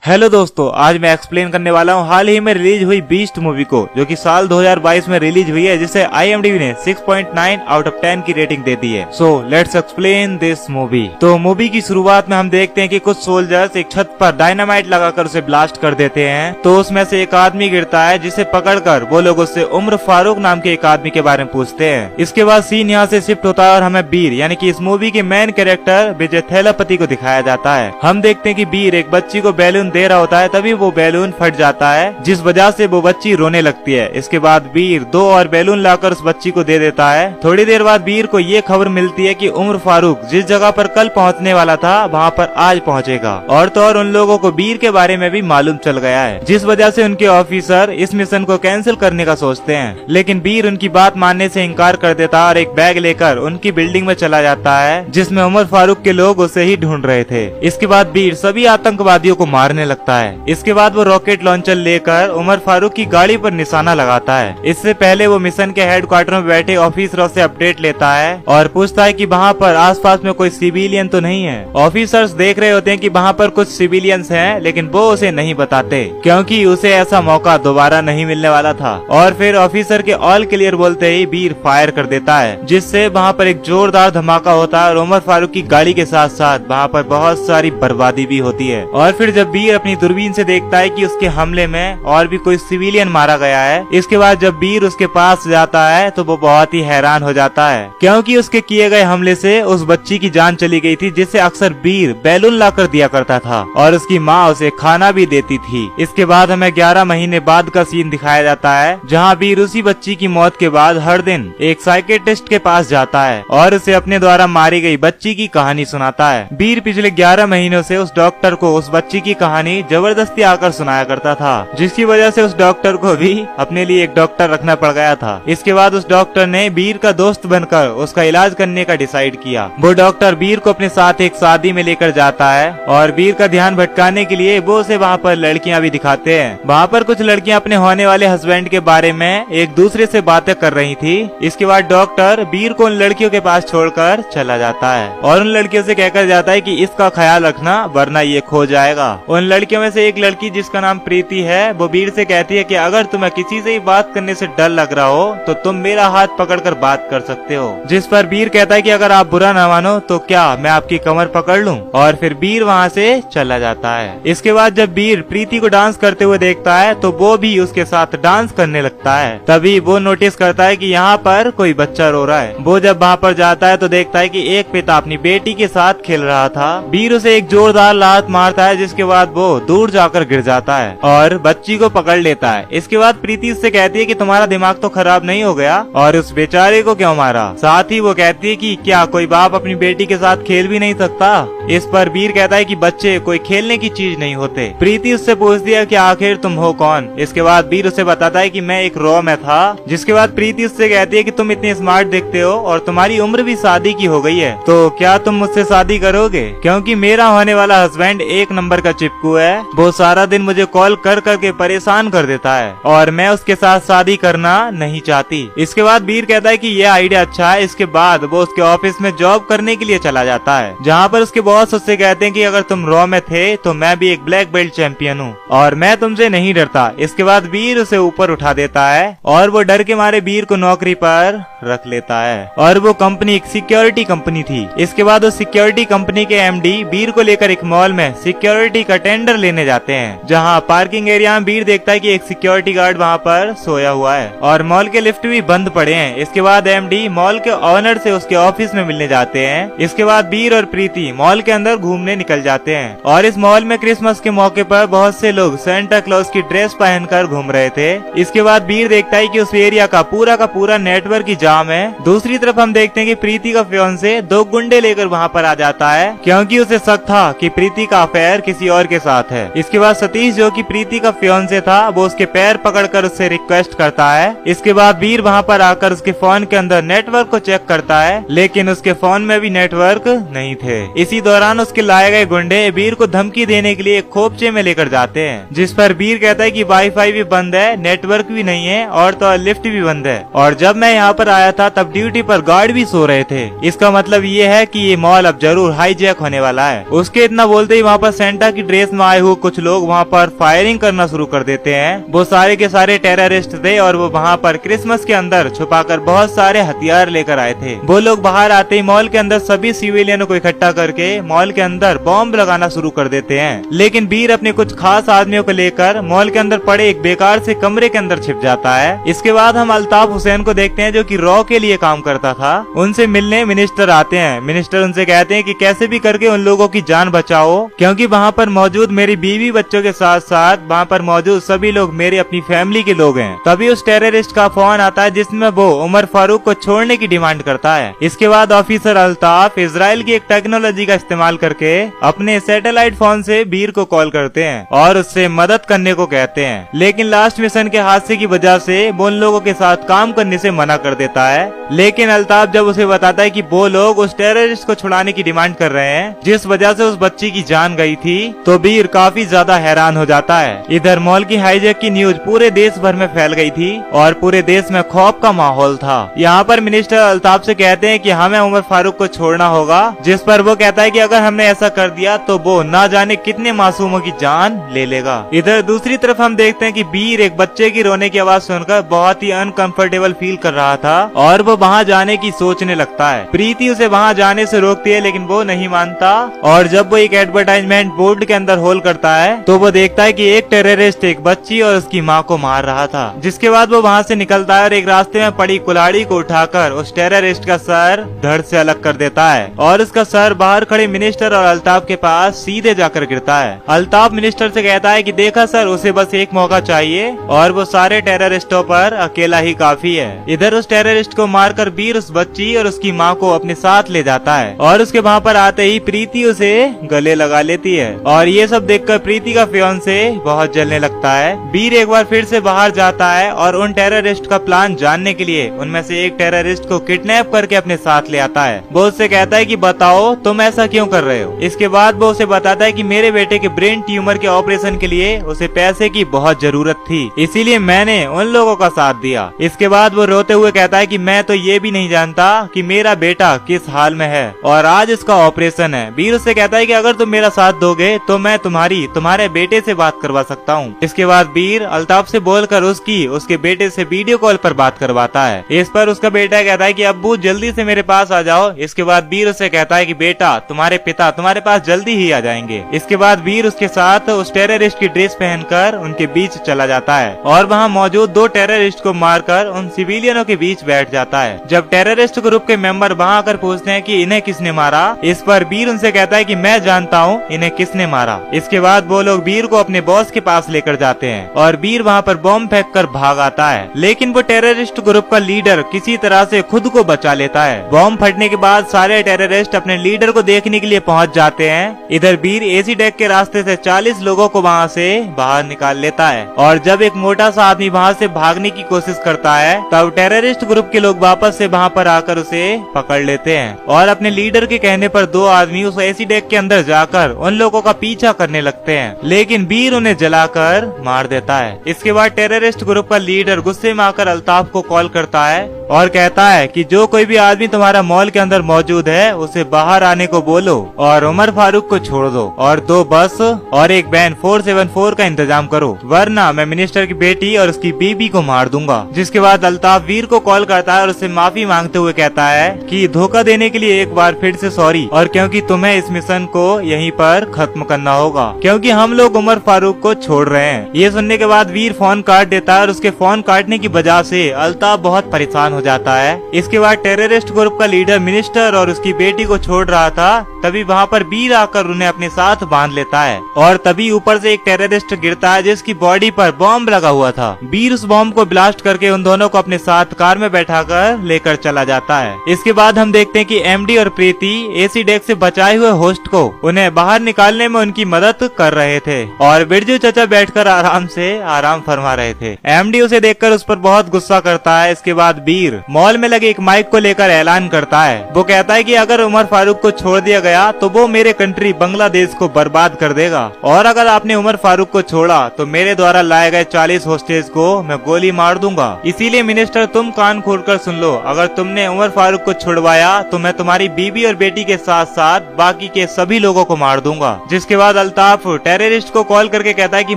Hello दोस्तों, आज मैं एक्सप्लेन करने वाला हूँ हाल ही में रिलीज हुई बीस्ट मूवी को, जो कि साल 2022 में रिलीज हुई है, जिसे IMDb ने 6.9 आउट ऑफ 10 की रेटिंग दे दी है। So let's explain this movie. तो मूवी की शुरुआत में हम देखते हैं कि कुछ सोल्जर्स एक छत पर डायनामाइट लगाकर उसे ब्लास्ट कर देते हैं। तो उसमें से एक आदमी गिरता है, जिसे पकड़कर वो लोग उससे उम्र फारूक नाम के एक आदमी के बारे में पूछते हैं। इसके बाद सीन यहाँ से शिफ्ट होता है और हमें बीर यानी कि इस मूवी के मेन कैरेक्टर विजय थेलापति को दिखाया जाता है। हम देखते हैं कि बीर एक बच्ची को बैलून दे रहा होता है, तभी वो बैलून फट जाता है, जिस वजह से वो बच्ची रोने लगती है। इसके बाद बीर 2 और बैलून लाकर उस बच्ची को दे देता है। थोड़ी देर बाद बीर को ये खबर मिलती है कि उमर फारूक जिस जगह पर कल पहुंचने वाला था वहां पर आज पहुंचेगा। और तो और उन लोगों को बीर के बारे में भी मालूम चल गया है, जिस वजह से उनके ऑफिसर इस मिशन को कैंसिल करने का सोचते हैं। लेकिन बीर उनकी बात मानने से इनकार कर देता है और एक बैग लेकर उनकी बिल्डिंग में चला जाता है, जिसमें उमर फारूक के लोग उसे ही ढूंढ रहे थे। इसके बाद बीर सभी आतंकवादियों को मारने लगता है। इसके बाद वो रॉकेट लॉन्चर लेकर उमर फारूक की गाड़ी पर निशाना लगाता है। इससे पहले वो मिशन के हेडक्वार्टर में बैठे ऑफिसरों से अपडेट लेता है और पूछता है कि वहाँ पर आसपास में कोई सिविलियन तो नहीं है। ऑफिसर्स देख रहे होते हैं कि वहाँ पर कुछ सिविलियंस हैं, लेकिन वो उसे नहीं बताते, क्योंकि उसे ऐसा मौका दोबारा नहीं मिलने वाला था। और फिर ऑफिसर के ऑल क्लियर बोलते ही बीर फायर कर देता है, जिससे वहाँ पर एक जोरदार धमाका होता है और उमर फारूक की गाड़ी के साथ साथ वहाँ पर बहुत सारी बर्बादी भी होती है। और फिर जब बीर अपनी दूरबीन से देखता है कि उसके हमले में और भी कोई सिविलियन मारा गया है, इसके बाद जब बीर उसके पास जाता है तो वो बहुत ही हैरान हो जाता है, क्योंकि उसके किए गए हमले से उस बच्ची की जान चली गई थी, जिसे अक्सर बीर बैलून लाकर दिया करता था और उसकी माँ उसे खाना भी देती थी। इसके बाद हमें 11 महीने बाद का सीन दिखाया जाता है, जहाँ बीर उसी बच्ची की मौत के बाद हर दिन एक साइकेट्रिस्ट के पास जाता है और उसे अपने द्वारा मारी गई बच्ची की कहानी सुनाता है। बीर पिछले 11 महीनों से उस डॉक्टर को उस बच्ची की कहानी जबरदस्ती आकर सुनाया करता था, जिसकी वजह से उस डॉक्टर को भी अपने लिए एक डॉक्टर रखना पड़ गया था। इसके बाद उस डॉक्टर ने बीर का दोस्त बनकर उसका इलाज करने का डिसाइड किया। वो डॉक्टर बीर को अपने साथ एक शादी में लेकर जाता है और बीर का ध्यान भटकाने के लिए वो उसे वहाँ पर लड़कियाँ भी दिखाते हैं। वहाँ पर कुछ लड़कियाँ अपने होने वाले हस्बैंड के बारे में एक दूसरे से बातें कर रही थी। इसके बाद डॉक्टर बीर को उन लड़कियों के पास छोड़कर चला जाता है और उन लड़कियों से कहकर जाता है कि इसका ख्याल रखना, वरना ये खो जाएगा। उन लड़कियों में से एक लड़की, जिसका नाम प्रीति है, वो बीर से कहती है कि अगर तुम्हें किसी से ही बात करने से डर लग रहा हो तो तुम मेरा हाथ पकड़कर बात कर सकते हो। जिस पर बीर कहता है कि अगर आप बुरा ना मानो तो क्या मैं आपकी कमर पकड़ लूं, और फिर बीर वहाँ से चला जाता है। इसके बाद जब बीर प्रीति को डांस करते हुए देखता है तो वो भी उसके साथ डांस करने लगता है। तभी वो नोटिस करता है कि यहाँ पर कोई बच्चा रो रहा है। वो जब वहाँ पर जाता है तो देखता है कि एक पिता अपनी बेटी के साथ खेल रहा था। बीर उसे एक जोरदार लात मारता है, जिसके बाद वो दूर जाकर गिर जाता है और बच्ची को पकड़ लेता है। इसके बाद प्रीति उससे कहती है कि तुम्हारा दिमाग तो खराब नहीं हो गया और उस बेचारे को क्यों मारा। साथ ही वो कहती है कि क्या कोई बाप अपनी बेटी के साथ खेल भी नहीं सकता। इस पर बीर कहता है कि बच्चे कोई खेलने की चीज नहीं होते। प्रीति उससे पूछती है कि आखिर तुम हो कौन। इसके बाद बीर उसे बताता है कि मैं एक रॉ में था। जिसके बाद प्रीति उससे कहती है कि तुम इतने स्मार्ट दिखते हो और तुम्हारी उम्र भी शादी की हो गई है, तो क्या तुम मुझसे शादी करोगे, क्योंकि मेरा होने वाला हस्बैंड एक नंबर का चिपकू है। वो सारा दिन मुझे कॉल कर करके परेशान कर देता है और मैं उसके साथ शादी करना नहीं चाहती। इसके बाद बीर कहता है कि यह आइडिया अच्छा है। इसके बाद वो उसके ऑफिस में जॉब करने के लिए चला जाता है, जहाँ पर उसके बॉस उससे कहते हैं कि अगर तुम रॉ में थे तो मैं भी एक ब्लैक बेल्ट चैंपियन हूँ और मैं तुमसे नहीं डरता। इसके बाद बीर उसे ऊपर उठा देता है और वो डर के मारे बीर को नौकरी पर रख लेता है और वो कंपनी एक सिक्योरिटी कंपनी थी। इसके बाद उस सिक्योरिटी कंपनी के एमडी बीर को लेकर एक मॉल में सिक्योरिटी का टेंडर लेने जाते हैं, जहाँ पार्किंग एरिया में बीर देखता है कि एक सिक्योरिटी गार्ड वहाँ पर सोया हुआ है और मॉल के लिफ्ट भी बंद पड़े हैं। इसके बाद एमडी मॉल के ऑनर से उसके ऑफिस में मिलने जाते हैं। इसके बाद बीर और प्रीति मॉल के अंदर घूमने निकल जाते हैं और इस मॉल में क्रिसमस के मौके पर बहुत से लोग सेंटा क्लॉज की ड्रेस पहनकर घूम रहे थे। इसके बाद बीर देखता है कि उस एरिया का पूरा नेटवर्क ही जाम है। दूसरी तरफ हम देखते हैं कि प्रीति का फियांसे 2 गुंडे लेकर वहाँ पर आ जाता है, क्योंकि उसे शक था कि प्रीति का अफेयर किसी और के साथ है। इसके बाद सतीश, जो कि प्रीति का फियांसे था, वो उसके पैर पकड़कर उससे रिक्वेस्ट करता है। इसके बाद बीर वहाँ पर आकर उसके फोन के अंदर नेटवर्क को चेक करता है, लेकिन उसके फोन में भी नेटवर्क नहीं थे। इसी दौरान उसके लाए गए गुंडे बीर को धमकी देने के लिए एक खोपचे में लेकर जाते हैं, जिस पर बीर कहता है कि वाईफाई भी बंद है, नेटवर्क भी नहीं है और तो लिफ्ट भी बंद है, और जब मैं यहाँ पर आया था तब ड्यूटी पर गार्ड भी सो रहे थे। इसका मतलब ये है कि ये मॉल अब जरूर हाईजैक होने वाला है। उसके इतना बोलते ही वहाँ पर सेंटा की ड्रेस में आए हुए कुछ लोग वहाँ पर फायरिंग करना शुरू कर देते हैं। वो सारे के सारे टेररिस्ट थे और वो वहाँ पर क्रिसमस के अंदर छुपाकर बहुत सारे हथियार लेकर आए थे। वो लोग बाहर आते ही मॉल के अंदर सभी सिविलियनों को इकट्ठा करके मॉल के अंदर बॉम्ब लगाना शुरू कर देते हैं। लेकिन बीर अपने कुछ खास आदमियों को लेकर मॉल के अंदर पड़े एक बेकार से कमरे के अंदर छिप जाता है। इसके बाद हम अल्ताफ हुसैन को देखते हैं जो कि रॉ के लिए काम करता था। उनसे मिलने मिनिस्टर आते हैं। मिनिस्टर उनसे कहते हैं कि कैसे भी करके उन लोगों की जान बचाओ, क्योंकि वहाँ पर मौजूद मेरी बीवी बच्चों के साथ साथ वहाँ पर मौजूद सभी लोग मेरी अपनी फैमिली के लोग हैं। तभी उस टेररिस्ट का फोन आता है जिसमें वो उमर फारूक को छोड़ने की डिमांड करता है। इसके बाद ऑफिसर अल्ताफ इजराइल की एक टेक्नोलॉजी का इस्तेमाल करके अपने सैटेलाइट फोन से बीर को कॉल करते हैं और उससे मदद करने को कहते हैं। लेकिन लास्ट मिशन के हादसे की वजह से वो उन लोगों के साथ काम करने से मना कर देता है। लेकिन अल्ताफ जब उसे बताता है कि वो लोग उस टेररिस्ट को छुड़ाने की डिमांड कर रहे हैं जिस वजह से उस बच्ची की जान गई थी, तो बीर काफी ज्यादा हैरान हो जाता है। इधर मॉल की हाईजैक की न्यूज पूरे देश भर में फैल गई थी और पूरे देश में खौफ का माहौल था। यहाँ पर मिनिस्टर अल्ताफ से कहते हैं कि हमें उमर फारूक को छोड़ना होगा, जिस पर वो कहता है कि अगर हमने ऐसा कर दिया तो वो ना जाने कितने मासूमों की जान ले लेगा। इधर दूसरी तरफ हम देखते हैं कि बीर एक बच्चे की रोने की आवाज सुनकर बहुत ही अनकंफर्टेबल फील कर रहा था और वो वहाँ जाने की सोचने लगता है। प्रीति उसे वहाँ जाने से रोकती है लेकिन वो नहीं मानता, और जब वो एक एडवर्टाइजमेंट बोर्ड के अंदर होल करता है तो वो देखता है कि एक टेररिस्ट एक बच्ची और उसकी माँ को मार रहा था। जिसके बाद वो वहाँ से निकलता है और एक रास्ते में पड़ी कुल्हाड़ी को उठाकर उस टेररिस्ट का सर धड़ से अलग कर देता है और उसका सर बाहर खड़े मिनिस्टर और अल्ताफ के पास सीधे जाकर गिरता है। अल्ताफ मिनिस्टर से कहता है कि देखा सर, उसे बस एक मौका चाहिए और वो सारे टेररिस्टों पर अकेला ही काफी है। इधर उस टेररिस्ट को मारकर बीर उस बच्ची और उसकी माँ को अपने साथ ले जाता है और उसके वहाँ पर आते ही प्रीति उसे गले लगा लेती है और ये सब देखकर प्रीति का फियांसे बहुत जलने लगता है। बीर एक बार फिर से बाहर जाता है और उन टेररिस्ट का प्लान जानने के लिए उनमें से एक टेररिस्ट को किडनैप करके अपने साथ ले आता है। वो उससे कहता है कि बताओ तुम ऐसा क्यों कर रहे हो। इसके बाद वो उसे बताता है कि मेरे बेटे के ब्रेन ट्यूमर के ऑपरेशन के लिए उसे पैसे की बहुत जरूरत थी, इसीलिए मैंने उन लोगों का साथ दिया। इसके बाद वो रोते हुए कहता है कि मैं तो ये भी नहीं जानता कि मेरा बेटा किस हाल में है और आज उसका ऑपरेशन है। बीर उससे कहता है कि अगर तुम मेरा साथ दोगे तो मैं तुम्हारे बेटे से बात करवा सकता हूँ। इसके बाद बीर अल्ताफ से बोलकर उसके बेटे से वीडियो कॉल पर बात करवाता है। इस पर उसका बेटा कहता है कि अब्बू जल्दी से मेरे पास आ जाओ। इसके बाद बीर उससे कहता है कि बेटा तुम्हारे पिता तुम्हारे पास जल्दी ही आ जाएंगे। इसके बाद बीर उसके साथ उस टेररिस्ट की ड्रेस पहनकर उनके बीच चला जाता है और वहाँ मौजूद दो टेररिस्ट को मारकर उन सिविलियनों के बीच बैठ जाता है। जब टेररिस्ट ग्रुप के मेंबर वहाँ आकर पूछते हैं कि इन्हें किसने मारा, इस पर बीर उनसे कहता है कि मैं जानता हूँ इन्हें किसने मारा। इसके बाद वो लोग बीर को अपने बॉस के पास लेकर जाते हैं और बीर वहाँ पर बॉम्ब फेंक कर भाग आता है, लेकिन वो टेररिस्ट ग्रुप का लीडर किसी तरह से खुद को बचा लेता है। बॉम्ब फटने के बाद सारे टेररिस्ट अपने लीडर को देखने के लिए पहुँच जाते हैं। इधर बीर एसी डेक के रास्ते से 40 लोगों को वहाँ से बाहर निकाल लेता है और जब एक मोटा सा आदमी वहाँ से भागने की कोशिश करता है तब टेररिस्ट ग्रुप के लोग वापस से वहाँ पर आकर उसे पकड़ लेते हैं और अपने लीडर के कहने पर दो आदमी उस एसी डेक के अंदर जाकर उन लोगों का पीछा करने लगते हैं, लेकिन बीर उन्हें जलाकर मार देता है। इसके बाद टेररिस्ट ग्रुप का लीडर गुस्से में आकर अल्ताफ को कॉल करता है और कहता है कि जो कोई भी आदमी तुम्हारा मॉल के अंदर मौजूद है उसे बाहर आने को बोलो और उमर फारूक को छोड़ दो और 2 बस और एक वैन 474 का इंतजाम करो, वरना मैं मिनिस्टर की बेटी और उसकी बीबी को मार दूंगा। जिसके बाद अल्ताफ वीर को कॉल करता है और उससे माफी मांगते हुए कहता है कि धोखा देने के लिए एक बार फिर से सॉरी, और क्योंकि तुम्हें इस मिशन को यहीं पर खत्म करना होगा क्योंकि हम लोग उमर फारूक को छोड़ रहे हैं। ये सुनने के बाद वीर फोन काट देता है और उसके फोन काटने की वजह से अल्ताफ बहुत परेशान हो जाता है। इसके बाद टेररिस्ट ग्रुप का लीडर मिनिस्टर और उसकी बेटी को छोड़ रहा था, तभी वहाँ पर बीर आकर उन्हें अपने साथ बांध लेता है और तभी ऊपर से एक टेररिस्ट गिरता है जिसकी बॉडी पर बॉम्ब लगा हुआ था। बीर उस बॉम्ब को ब्लास्ट करके उन दोनों को अपने साथ कार में बैठाकर लेकर चला जाता है। इसके बाद हम देखते हैं कि एमडी और प्रीति एसी डेक से बचाए हुए होस्ट को उन्हें बाहर निकालने में उनकी मदद कर रहे थे और बिरजू चाचा बैठकर आराम फरमा रहे थे। एमडी उसे देखकर उस पर बहुत गुस्सा करता है। इसके बाद बीर वीर मॉल में लगे एक माइक को लेकर ऐलान करता है। वो कहता है कि अगर उमर फारूक को छोड़ दिया गया तो वो मेरे कंट्री बांग्लादेश को बर्बाद कर देगा, और अगर आपने उमर फारूक को छोड़ा तो मेरे द्वारा लाए गए 40 होस्टेज को मैं गोली मार दूंगा। इसीलिए मिनिस्टर तुम कान खोलकर सुन लो, अगर तुमने उमर फारूक को छुड़वाया तो मैं तुम्हारी बीबी और बेटी के साथ साथ बाकी के सभी लोगों को मार दूंगा। जिसके बाद अल्ताफ टेररिस्ट को कॉल करके कहता है कि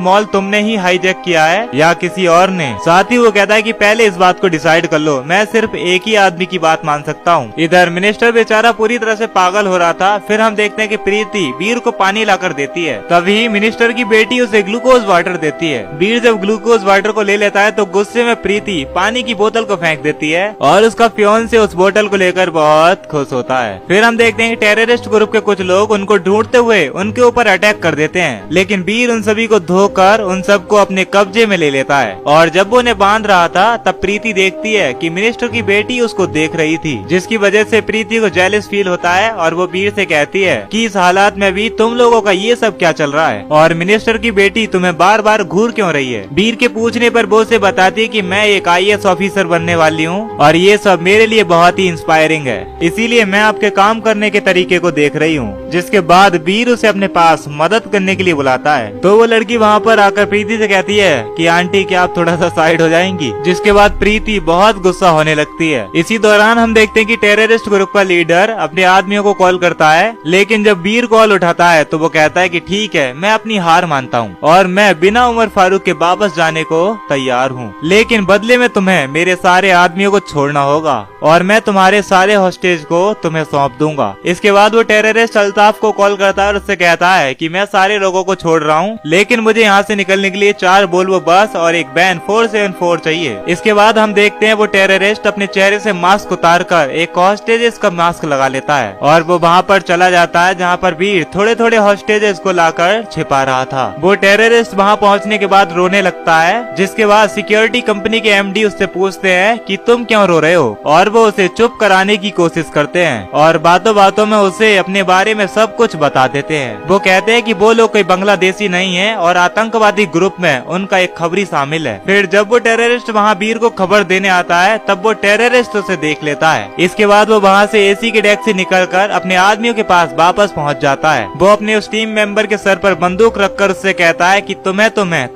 मॉल तुमने ही हाईजैक किया है या किसी और ने। साथ ही वो कहता है कि पहले इस बात को डिसाइड कर लो, मैं सिर्फ एक ही आदमी की बात मान सकता हूँ। इधर मिनिस्टर बेचारा पूरी तरह से पागल हो रहा था। फिर हम देखते हैं कि प्रीति वीर को पानी लाकर देती है। तभी मिनिस्टर की बेटी उसे ग्लूकोज वाटर देती है। वीर जब ग्लूकोज वाटर को ले लेता है तो गुस्से में प्रीति पानी की बोतल को फेंक देती है और उसका फियांसे उस बोतल को लेकर बहुत खुश होता है। फिर हम देखते हैं कि टेररिस्ट ग्रुप के कुछ लोग उनको ढूंढते हुए उनके ऊपर अटैक कर देते हैं, लेकिन वीर उन सभी को धोकर उन सबको अपने कब्जे में ले लेता है। और जब वो उन्हें बांध रहा था तब प्रीति देखती है कि मिनिस्टर की बेटी उसको देख रही थी, जिसकी वजह से प्रीति को जेलस फील होता है और वो वीर से कहती है कि इस हालात में भी तुम लोगों का ये सब क्या चल रहा है और मिनिस्टर की बेटी तुम्हें बार बार घूर क्यों रही है। वीर के पूछने पर वो उसे बताती है कि मैं एक IAS ऑफिसर बनने वाली हूँ और ये सब मेरे लिए बहुत ही इंस्पायरिंग है, इसीलिए मैं आपके काम करने के तरीके को देख रही हूँ। जिसके बाद वीर उसे अपने पास मदद करने के लिए बुलाता है। तो वो लड़की वहाँ पर आकर प्रीति से कहती है कि आंटी क्या आप थोड़ा सा साइड हो जाएंगी। जिसके बाद प्रीति बहुत गुस्सा होने लगती है। इसी दौरान हम देखते हैं कि टेररिस्ट ग्रुप का लीडर अपने आदमियों को कॉल करता है, लेकिन जब वीर कॉल उठाता है तो वो कहता है कि ठीक है मैं अपनी हार मानता हूँ और मैं बिना उमर फारूक के वापस जाने को तैयार हूँ, लेकिन बदले में तुम्हें मेरे सारे आदमियों को छोड़ना होगा और मैं तुम्हारे सारे हॉस्टेज को तुम्हें सौंप दूंगा। इसके बाद वो टेररिस्ट अल्ताफ को कॉल करता है और उससे कहता है कि मैं सारे लोगों को छोड़ रहा हूँ, लेकिन मुझे यहाँ से निकलने के लिए 4 वोल्वो बस और एक वैन 474 चाहिए। इसके बाद हम देखते हैं वो टेररिस्ट अपने चेहरे से मास्क उतार कर एक हॉस्टेजेस का मास्क लगा लेता है और वो वहाँ पर चला जाता है जहाँ पर वीर थोड़े थोड़े हॉस्टेजेस को लाकर छिपा रहा था। वो टेररिस्ट वहाँ पहुँचने के बाद रोने लगता है, जिसके बाद सिक्योरिटी कंपनी के MD उससे पूछते हैं कि तुम क्यों रो रहे हो, और वो उसे चुप कराने की कोशिश करते हैं और बातों बातों में उसे अपने बारे में सब कुछ बता देते हैं। वो कहते हैं कि वो लोग कोई बांग्लादेशी नहीं है और आतंकवादी ग्रुप में उनका एक खबरी शामिल है। फिर जब वो टेररिस्ट वहाँ वीर को खबर देने आता है तब वो टेररिस्ट उसे देख लेता है। इसके बाद वो वहाँ से AC के डेस्क से निकलकर अपने आदमियों के पास वापस पहुँच जाता है। वो अपने उस टीम मेंबर के सर पर बंदूक रखकर उससे कहता है कि तुम्हें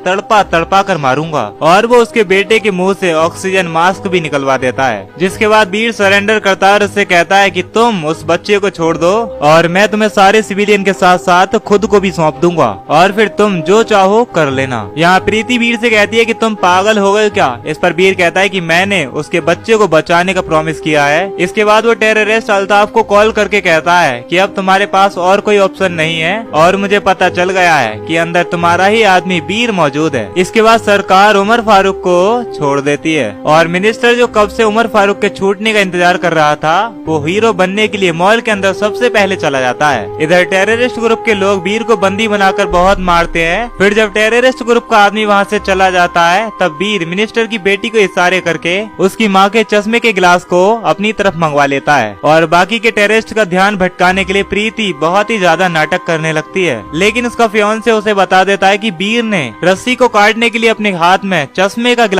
तड़पा तड़पा कर मारूंगा, और वो उसके बेटे के मुंह से ऑक्सीजन मास्क भी निकलवा देता है। जिसके बाद वीर सरेंडर करता है और उससे कहता है कि तुम उस बच्चे को छोड़ दो और मैं तुम्हें सारे सिविलियन के साथ साथ खुद को भी सौंप दूंगा और फिर तुम जो चाहो कर लेना। यहाँ प्रीति वीर से कहती है कि तुम पागल हो गए क्या। इस पर वीर कहता है कि मैंने उसके बच्चे को बचाने का प्रॉमिस किया है। इसके बाद वो टेररिस्ट अल्ताफ को कॉल करके कहता है कि अब तुम्हारे पास और कोई ऑप्शन नहीं है और मुझे पता चल गया है कि अंदर तुम्हारा ही आदमी वीर मौजूद है। इसके बाद सरकार उमर फारूक को छोड़ देती है और मिनिस्टर जो कब से उमर फारूक के छूटने का इंतजार कर रहा था वो हीरो बनने के लिए मॉल के अंदर सबसे पहले चला जाता है। इधर टेररिस्ट ग्रुप के लोग वीर को बंदी बनाकर बहुत मारते हैं। फिर जब टेररिस्ट ग्रुप का आदमी वहाँ से चला जाता है तब वीर मिनिस्टर की बेटी को इशारे करके उसकी माँ के चश्मे के गिलास को अपनी तरफ मंगवा लेता है और बाकी के टेररिस्ट का ध्यान भटकाने के लिए प्रीति बहुत ही ज्यादा नाटक करने लगती है, लेकिन उसका फियांसे उसे बता देता है कि वीर ने रस्सी को काटने के लिए अपने हाथ में चश्मे का